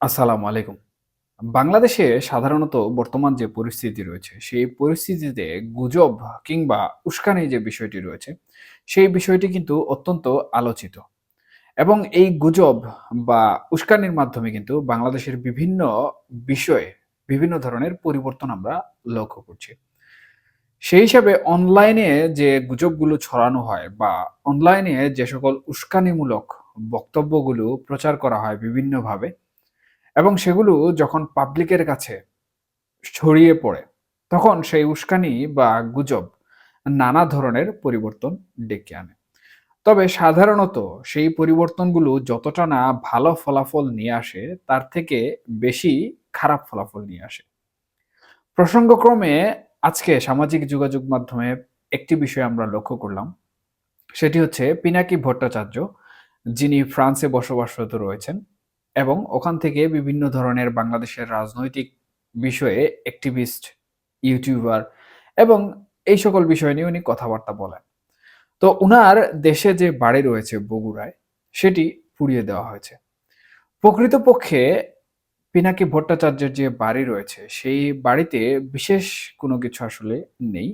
আসসালামু আলাইকুম। বাংলাদেশে সাধারণত বর্তমান যে পরিস্থিতি রয়েছে, সেই পরিস্থিতিতে গুজব কিংবা উস্কানি যে বিষয়টি রয়েছে, সেই বিষয়টি কিন্তু অত্যন্ত আলোচিত। এবং এই গুজব বা উস্কানির মাধ্যমে কিন্তু বাংলাদেশের বিভিন্ন বিষয়ে বিভিন্ন ধরনের পরিবর্তন আমরা লক্ষ্য করছি। সেই হিসাবে অনলাইনে যে গুজবগুলো ছড়ানো হয় বা অনলাইনে যে সকল উস্কানিমূলক বক্তব্যগুলো প্রচার করা হয় বিভিন্নভাবে এবং সেগুলো যখন পাবলিকের কাছে ছড়িয়ে পড়ে, তখন সেই উস্কানি বা গুজব নানা ধরনের পরিবর্তন ডেকে আনে। তবে সাধারণত সেই পরিবর্তনগুলো যতটা না ভালো ফলাফল নিয়ে আসে, তার থেকে বেশি খারাপ ফলাফল নিয়ে আসে। প্রসঙ্গক্রমে আজকে সামাজিক যোগাযোগ মাধ্যমে একটি বিষয় আমরা লক্ষ্য করলাম। সেটি হচ্ছে পিনাকি ভট্টাচার্য, যিনি ফ্রান্সে বসবাসরত রয়েছেন এবং ওখান থেকে বিভিন্ন ধরনের বাংলাদেশের রাজনৈতিক বিষয়ে অ্যাক্টিভিস্ট, ইউটিউবার এবং এই সকল বিষয় নিয়ে উনি কথাবার্তা বলেন। তো উনার দেশে যে বাড়ি রয়েছে বগুড়ায়, সেটি পুড়িয়ে দেওয়া হয়েছে। প্রকৃতপক্ষে পিনাকি ভট্টাচার্যের যে বাড়ি রয়েছে, সেই বাড়িতে বিশেষ কোনো কিছু আসলে নেই।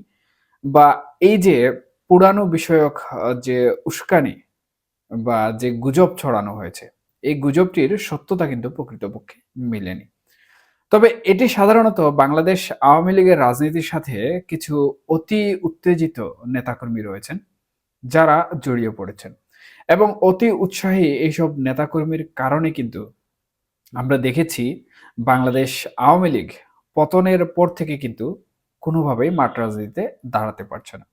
বা এই যে পুরানো বিষয়ক যে উস্কানি বা যে গুজব ছড়ানো হয়েছে, এই গুজবটির সত্যতা কিন্তু প্রকৃতপক্ষে মেলেনি। তবে এটি সাধারণত বাংলাদেশ আওয়ামী লীগের রাজনীতির সাথে কিছু অতি উত্তেজিত নেতাকর্মী রয়েছেন, যারা জড়িয়ে পড়েছেন। এবং অতি উৎসাহী এইসব নেতাকর্মীর কারণে কিন্তু আমরা দেখেছি বাংলাদেশ আওয়ামী লীগ পতনের পর থেকে কিন্তু কোনোভাবেই মাঠ রাজনীতিতে দাঁড়াতে পারছে না।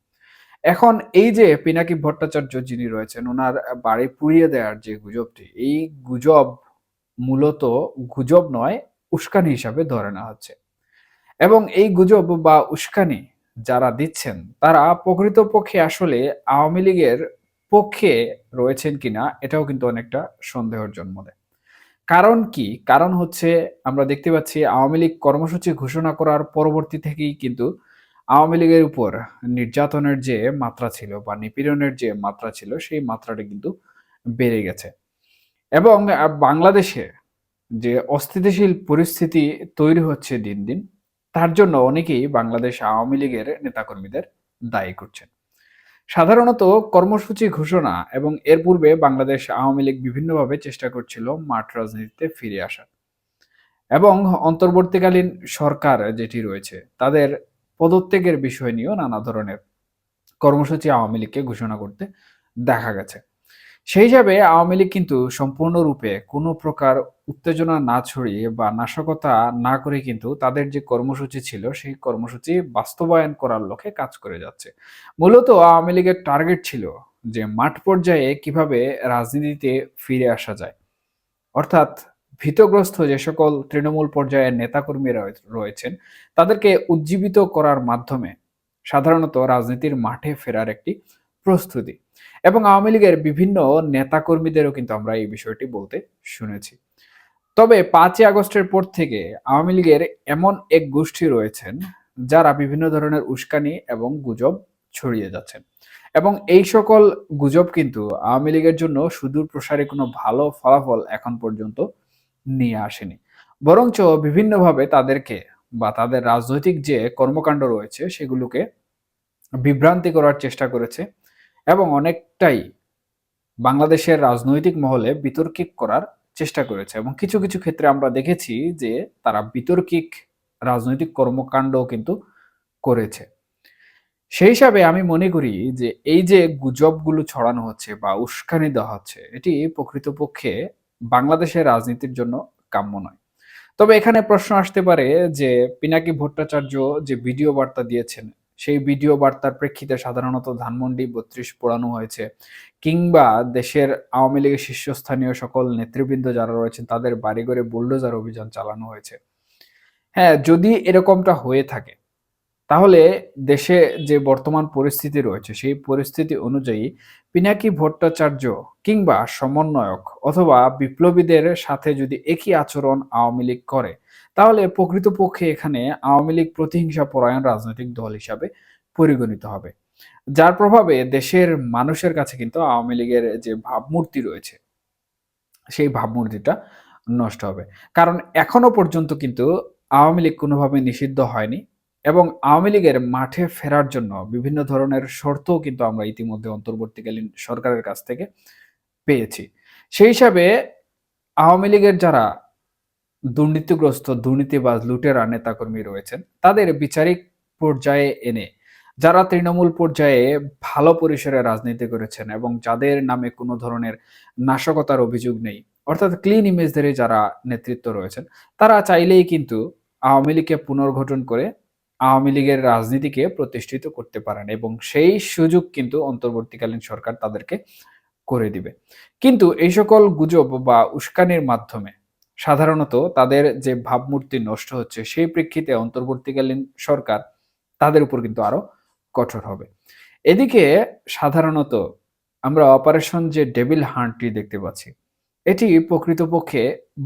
এখন এই যে পিনাকি ভট্টাচার্য যিনি রয়েছেন, উনার বাড়ি পুড়িয়ে দেওয়ার যে গুজবটি, এই গুজব মূলত গুজব নয়, উস্কানি হিসাবে ধরে নেওয়া হচ্ছে। এবং এই গুজব বা উস্কানি যারা দিচ্ছেন, তারা প্রকৃতপক্ষে আসলে আওয়ামী লীগের পক্ষে রয়েছেন কিনা, এটাও কিন্তু অনেকটা সন্দেহের জন্ম দেয়। কারণ কি? কারণ হচ্ছে আমরা দেখতে পাচ্ছি আওয়ামী লীগ কর্মসূচি ঘোষণা করার পরবর্তী থেকেই কিন্তু আওয়ামী লীগের উপর নির্যাতনের যে মাত্রা ছিল বা নিপীড়নের যে মাত্রা ছিল, সেই মাত্রাটা কিন্তু বেড়ে গেছে। এবং বাংলাদেশে যে অস্থিতিশীল পরিস্থিতি তৈরি হচ্ছে দিন, দিন, তার জন্য অনেকেই বাংলাদেশ আওয়ামী লীগের নেতাকর্মীদের দায়ী করছেন। সাধারণত কর্মসূচি ঘোষণা এবং এর পূর্বে বাংলাদেশ আওয়ামী লীগ বিভিন্নভাবে চেষ্টা করছিল মাঠ রাজনীতিতে ফিরে আসার। এবং অন্তর্বর্তীকালীন সরকার যেটি রয়েছে, তাদের পদত্যাগের বিষয় নিয়েও নানা ধরনের কর্মসূচি আওয়ামী লীগকে ঘোষণা করতে দেখা গেছে। সেই হিসাবে আওয়ামী লীগ কিন্তু সম্পূর্ণরূপে কোনো প্রকার উত্তেজনা না ছড়িয়ে বা নাশকতা না করে কিন্তু তাদের যে কর্মসূচি ছিল, সেই কর্মসূচি বাস্তবায়ন করার লক্ষ্যে কাজ করে যাচ্ছে। মূলত আওয়ামী লীগের টার্গেট ছিল যে মাঠ পর্যায়ে কিভাবে রাজনীতিতে ফিরে আসা যায়। অর্থাৎ ভীতগ্রস্ত যে সকল তৃণমূল পর্যায়ের নেতাকর্মীরা রয়েছেন, তাদেরকে উজ্জীবিত করার মাধ্যমে সাধারণত রাজনীতির মাঠে ফেরার একটি প্রস্তুতি। এবং আওয়ামী লীগের বিভিন্ন নেতাকর্মীদেরও কিন্তু আমরা এই বিষয়টি বলতে শুনেছি। তবে ৫ই আগস্টের পর থেকে আওয়ামী লীগের এমন এক গোষ্ঠী রয়েছেন, যারা বিভিন্ন ধরনের উস্কানি এবং গুজব ছড়িয়ে যাচ্ছেন। এবং এই সকল গুজব কিন্তু আওয়ামী লীগের জন্য সুদূর প্রসারী কোনো ভালো ফলাফল এখন পর্যন্ত নিয়ে আসেনি। বরঞ্চ বিভিন্নভাবে তাদেরকে বা তাদের রাজনৈতিক যে কর্মকাণ্ড রয়েছে, সেগুলোকে বিভ্রান্তি করার চেষ্টা করেছে এবং অনেকটাই বাংলাদেশের রাজনৈতিক মহলে বিতর্কিত করার চেষ্টা করেছে। এবং কিছু, কিছু ক্ষেত্রে আমরা দেখেছি যে তারা বিতর্কিক রাজনৈতিক কর্মকাণ্ডও কিন্তু করেছে। সেই হিসাবে আমি মনে করি যে এই যে গুজবগুলো ছড়ানো হচ্ছে বা উস্কানি দেওয়া হচ্ছে, এটি প্রকৃতপক্ষে বাংলাদেশের রাজনীতির জন্য কাম্য নয়। তবে এখানে প্রশ্ন আসতে পারে যে পিনাকি ভট্টাচার্য যে ভিডিও বার্তা দিয়েছেন, সেই ভিডিও বার্তার প্রেক্ষিতে সাধারণত ধানমন্ডি ৩২ পোড়ানো হয়েছে, কিংবা দেশের আওয়ামী লীগের শীর্ষস্থানীয় সকল নেতৃবৃন্দ যারা রয়েছেন, তাদের বাড়িঘরে বুলডোজার অভিযান চালানো হয়েছে। হ্যাঁ, যদি এরকমটা হয়ে থাকে, তাহলে দেশে যে বর্তমান পরিস্থিতি রয়েছে, সেই পরিস্থিতি অনুযায়ী পিনাকি ভট্টাচার্য কিংবা সমন্বয়ক অথবা বিপ্লবীদের সাথে যদি একই আচরণ আওয়ামী লীগ করে, তাহলে প্রকৃতপক্ষে এখানে আওয়ামী লীগ প্রতিহিংসা পরায়ণ রাজনৈতিক দল হিসাবে পরিগণিত হবে। যার প্রভাবে দেশের মানুষের কাছে কিন্তু আওয়ামী লীগের যে ভাবমূর্তি রয়েছে, সেই ভাবমূর্তিটা নষ্ট হবে। কারণ এখনো পর্যন্ত কিন্তু আওয়ামী লীগ কোনোভাবে নিষিদ্ধ হয়নি এবং আওয়ামী লীগের মাঠে ফেরার জন্য বিভিন্ন ধরনের শর্তও কিন্তু আমরা ইতিমধ্যে অন্তর্বর্তীকালীন সরকারের কাছ থেকে পেয়েছি। সেই হিসাবে আওয়ামী লীগের যারা দুর্নীতিগ্রস্ত, দুর্নীতিবাজ, লুটেরা নেতাকর্মী রয়েছেন, তাদের বিচারিক পর্যায়ে এনে যারা তৃণমূল পর্যায়ে ভালো পরিসরে রাজনীতি করেছেন এবং যাদের নামে কোনো ধরনের নাশকতার অভিযোগ নেই, অর্থাৎ ক্লিন ইমেজধারী যারা নেতৃত্ব রয়েছেন, তারা চাইলেই কিন্তু আওয়ামী লীগকে পুনর্গঠন করে আওয়ামী লীগের রাজনীতিকে প্রতিষ্ঠিত করতে পারেন এবং সেই সুযোগ কিন্তু অন্তর্বর্তীকালীন সরকার তাদেরকে করে দিবে। কিন্তু এই সকল গুজব বা উস্কানির মাধ্যমে সাধারণত তাদের যে ভাবমূর্তি নষ্ট হচ্ছে, সেই প্রেক্ষিতে অন্তর্বর্তীকালীন সরকার তাদের উপর কিন্তু আরো কঠোর হবে। এদিকে সাধারণত আমরা অপারেশন যে ডেভিল হান্টটি দেখতে পাচ্ছি, এটি প্রকৃতপক্ষে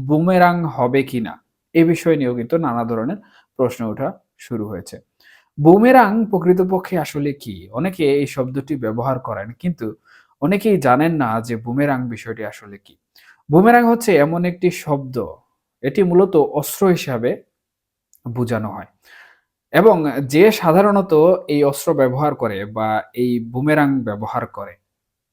বুমেরাং হবে কিনা এ বিষয় নিয়েও কিন্তু নানা ধরনের প্রশ্ন ওঠা শুরু হয়েছে। বুমেরাং প্রকৃতপক্ষে আসলে কি? অনেকে এই শব্দটি ব্যবহার করেন, কিন্তু অনেকেই জানেন না যে বুমেরাং বিষয়টি আসলে কি। বুমেরাং হচ্ছে এমন একটি শব্দ, এটি মূলত অস্ত্র হিসাবে বোঝানো হয় এবং যে সাধারণত এই অস্ত্র ব্যবহার করে বা এই বুমেরাং ব্যবহার করে,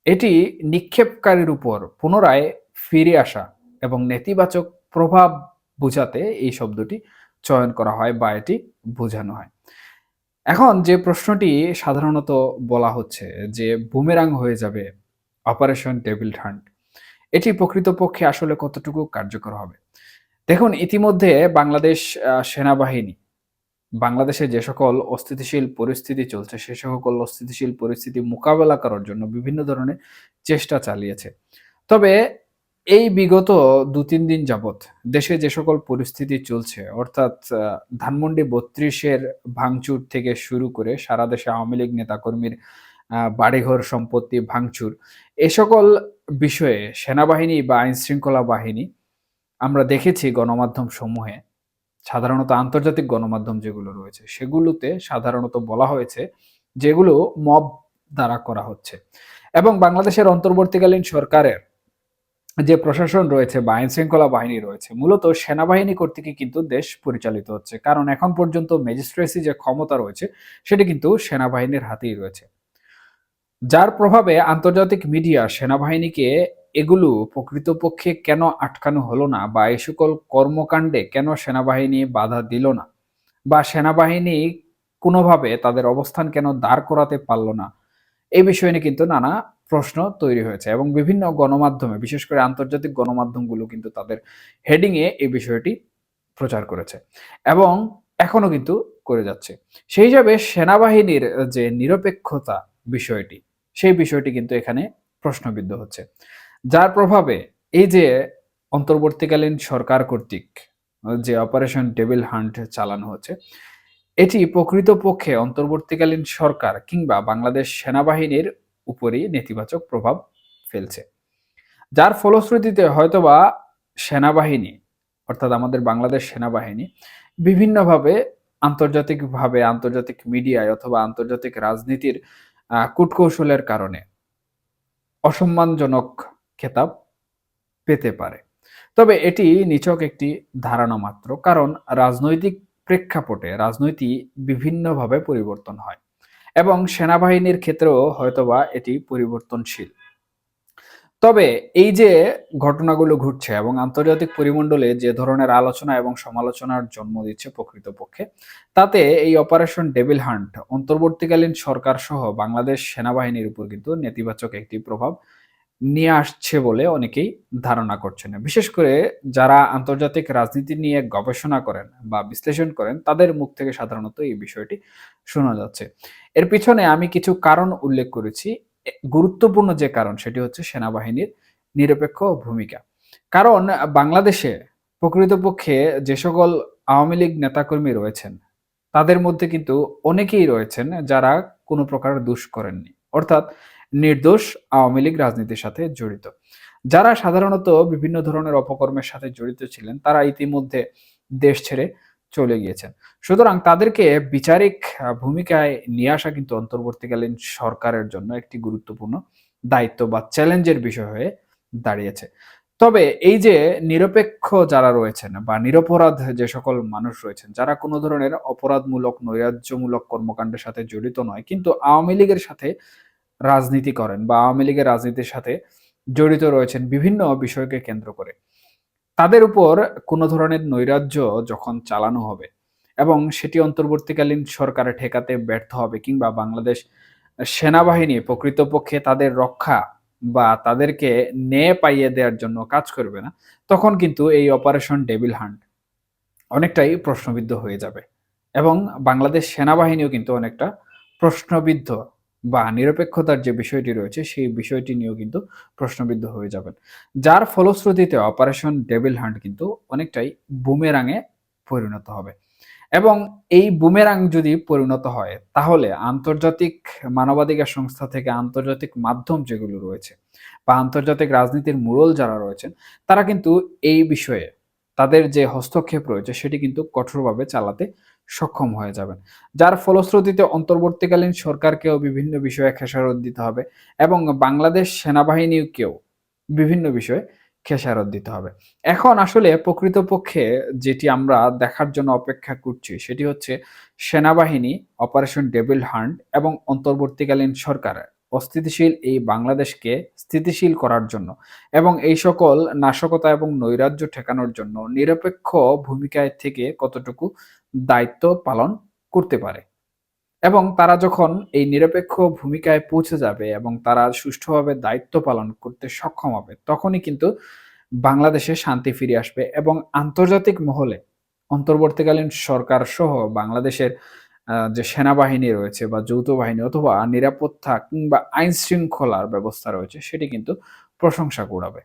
এটি নিক্ষেপকারীর উপর পুনরায় ফিরে আসা এবং নেতিবাচক প্রভাব বোঝাতে এই শব্দটি চয়ন করা হয় বা এটি বোঝানো হয়। এখন যে প্রশ্নটি সাধারণত বলা হচ্ছে যে বুমেরাং হয়ে যাবে অপারেশন টেবিল হান্ট, এটি প্রকৃতপক্ষে আসলে কতটুকু কার্যকর হবে? দেখুন, ইতিমধ্যে বাংলাদেশ সেনাবাহিনী বাংলাদেশে যে সকল অস্থিতিশীল পরিস্থিতি চলছে, সে সকল অস্থিতিশীল পরিস্থিতি মোকাবেলা করার জন্য বিভিন্ন ধরনের চেষ্টা চালিয়েছে। তবে এই বিগত ২-৩ দিন যাবৎ দেশে যে সকল পরিস্থিতি চলছে, অর্থাৎ ধানমন্ডি ৩২ এর ভাঙচুর থেকে শুরু করে সারা দেশে আওয়ামী লীগ নেতাকর্মীর বাড়িঘর সম্পত্তি ভাঙচুর, এ সকল বিষয়ে সেনাবাহিনী বা আইনশৃঙ্খলা বাহিনী আমরা দেখেছি গণমাধ্যম সমূহে, সাধারণত আন্তর্জাতিক গণমাধ্যম যেগুলো রয়েছে, সেগুলোতে সাধারণত বলা হয়েছে যেগুলো মব দ্বারা করা হচ্ছে এবং বাংলাদেশের অন্তর্বর্তীকালীন সরকারের যে প্রশাসন রয়েছে বা আইনশৃঙ্খলা বাহিনী রয়েছে, মূলত সেনাবাহিনী কর্তৃকই কিন্তু দেশ পরিচালিত হচ্ছে। কারণ এখন পর্যন্ত ম্যাজিস্ট্রেসি যে ক্ষমতা রয়েছে, সেটি কিন্তু সেনাবাহিনীর হাতেই রয়েছে। যার প্রভাবে আন্তর্জাতিক মিডিয়া সেনাবাহিনীকে এগুলো প্রকৃতপক্ষে কেন আটকানো হলো না বা এই সকল কর্মকাণ্ডে কেন সেনাবাহিনী বাধা দিল না বা সেনাবাহিনী কোনোভাবে তাদের অবস্থান কেন দাঁড় করাতে পারল না, এই বিষয় নিয়ে কিন্তু নানা প্রশ্ন তৈরি হয়েছে এবং বিভিন্ন গণমাধ্যমে, বিশেষ করে আন্তর্জাতিক গণমাধ্যমগুলো কিন্তু তাদের হেডিংয়ে এই বিষয়টি প্রচার করেছে এবং এখনো কিন্তু করে যাচ্ছে। সেই হিসাবে সেনাবাহিনীর যে নিরপেক্ষতা বিষয়টি, সেই বিষয়টি কিন্তু এখানে প্রশ্নবিদ্ধ হচ্ছে। যার প্রভাবে এই যে অন্তর্বর্তীকালীন সরকার কর্তৃক যে অপারেশন ডেভিল হান্ট চালানো হচ্ছে, এটি প্রকৃতপক্ষে অন্তর্বর্তীকালীন সরকার কিংবা বাংলাদেশ সেনাবাহিনীর উপরই নেতিবাচক প্রভাব ফেলছে। যার ফলশ্রুতিতে হয়তোবা সেনাবাহিনী, অর্থাৎ আমাদের বাংলাদেশ সেনাবাহিনী বিভিন্নভাবে আন্তর্জাতিকভাবে, আন্তর্জাতিক মিডিয়ায় অথবা আন্তর্জাতিক রাজনীতির কূটকৌশলের কারণে অসম্মানজনক খেতাব পেতে পারে। তবে এটি নিছক একটি ধারণা মাত্র। কারণ রাজনৈতিক প্রেক্ষাপটে রাজনীতি বিভিন্নভাবে পরিবর্তন হয় এবং সেনাবাহিনীর ক্ষেত্রেও হয়তোবা এটি পরিবর্তনশীল। তবে এই যে ঘটনাগুলো ঘটছে এবং আন্তর্জাতিক পরিমণ্ডলে যে ধরনের আলোচনা এবং সমালোচনার জন্ম দিচ্ছে প্রকৃতপক্ষে, তাতে এই অপারেশন ডেভিল হান্ট অন্তর্বর্তীকালীন সরকার সহ বাংলাদেশ সেনাবাহিনীর উপর কিন্তু নেতিবাচক একটি প্রভাব নিয়ে আসছে বলে অনেকেই ধারণা করছেন। বিশেষ করে যারা আন্তর্জাতিক রাজনীতি নিয়ে গবেষণা করেন বা বিশ্লেষণ করেন, তাদের মুখ থেকে সাধারণত এই বিষয়টি শোনা যাচ্ছে। এর পিছনে আমি কিছু কারণ উল্লেখ করেছি। গুরুত্বপূর্ণ যে কারণ, সেটি হচ্ছে সেনাবাহিনীর নিরপেক্ষ ভূমিকা। কারণ বাংলাদেশে প্রকৃতপক্ষে যে সকল আওয়ামী লীগ নেতাকর্মী রয়েছেন, তাদের মধ্যে কিন্তু অনেকেই রয়েছেন যারা কোনো প্রকার দোষ করেননি। অর্থাৎ নির্দোষ আওয়ামী লীগ রাজনীতির সাথে জড়িত। যারা সাধারণত বিভিন্ন ধরনের অপকর্মের সাথে জড়িত ছিলেন, তারা ইতিমধ্যে দেশ ছেড়ে চলে গিয়েছেন। সুতরাং তাদেরকে বিচারিক ভূমিকায় নিয়ে আসা কিন্তু অন্তর্বর্তীকালীন সরকারের জন্য একটি গুরুত্বপূর্ণ দায়িত্ব বা চ্যালেঞ্জের বিষয় হয়ে দাঁড়িয়েছে। তবে এই যে নিরপেক্ষ যারা রয়েছেন বা নিরপরাধ যে সকল মানুষ রয়েছেন, যারা কোনো ধরনের অপরাধমূলক, নৈরাজ্যমূলক কর্মকাণ্ডের সাথে জড়িত নয়, কিন্তু আওয়ামী লীগের সাথে রাজনীতি করেন বা আওয়ামী লীগের রাজনীতির সাথে জড়িত রয়েছেন বিভিন্ন বিষয়কে কেন্দ্র করে। তাদের উপর কোনো ধরনের নৈরাজ্য যখন চালানো হবে এবং সেটি অন্তর্বর্তীকালীন সরকারে ঠেকাতে ব্যর্থ হবে কিংবা বাংলাদেশ সেনাবাহিনী প্রকৃতপক্ষে তাদের রক্ষা বা তাদেরকে ন্যায় পাইয়ে দেওয়ার জন্য কাজ করবে না, তখন কিন্তু এই অপারেশন ডেভিল হান্ট অনেকটাই প্রশ্নবিদ্ধ হয়ে যাবে এবং বাংলাদেশ সেনাবাহিনীও কিন্তু অনেকটা প্রশ্নবিদ্ধ বা নিরপেক্ষতার যে বিষয়টি রয়েছে সেই বিষয়টি নিয়েও কিন্তু প্রশ্নবিদ্ধ হয়ে যাবেন। যার ফলশ্রুতিতে অপারেশন ডেভিল হান্ট কিন্তু অনেকটাই বুমেরাঙে পরিণত হবে এবং এই বুমেরাং যদি পরিণত হয় তাহলে আন্তর্জাতিক মানবাধিকার সংস্থা থেকে আন্তর্জাতিক মাধ্যম যেগুলো রয়েছে বা আন্তর্জাতিক রাজনীতির মুরল যারা রয়েছেন তারা কিন্তু এই বিষয়ে তাদের যে হস্তক্ষেপ রয়েছে সেটি কিন্তু কঠোরভাবে চালাতে সক্ষম হয়ে যাবেন। যার ফলশ্রুতিতে অন্তর্বর্তীকালীন সরকারকেও বিভিন্ন বিষয়ে খেসারত দিতে হবে এবং বাংলাদেশ সেনাবাহিনীকেও বিভিন্ন বিষয়ে খেসারত দিতে হবে। এখন আসলে প্রকৃতপক্ষে যেটি আমরা দেখার জন্য অপেক্ষা করছি সেটি হচ্ছে সেনাবাহিনী, অপারেশন ডেভিল হান্ট এবং অন্তর্বর্তীকালীন সরকার অস্থিতিশীল এই বাংলাদেশকে স্থিতিশীল করার জন্য এবং এই সকল নাশকতা এবং নৈরাজ্য ঠেকানোর জন্য নিরপেক্ষ ভূমিকায় থেকে কতটুকু দায়িত্ব পালন করতে পারে। এবং তারা যখন এই নিরপেক্ষ ভূমিকায় পৌঁছে যাবে এবং তারা সুষ্ঠুভাবে দায়িত্ব পালন করতে সক্ষম হবে, তখনই কিন্তু বাংলাদেশে শান্তি ফিরে আসবে এবং আন্তর্জাতিক মহলে অন্তর্বর্তীকালীন সরকার সহ বাংলাদেশের যে সেনাবাহিনী রয়েছে বা যৌথ বাহিনী অথবা নিরাপত্তা কিংবা আইন শৃঙ্খলার ব্যবস্থা রয়েছে সেটি কিন্তু প্রশংসা কুড়াবে।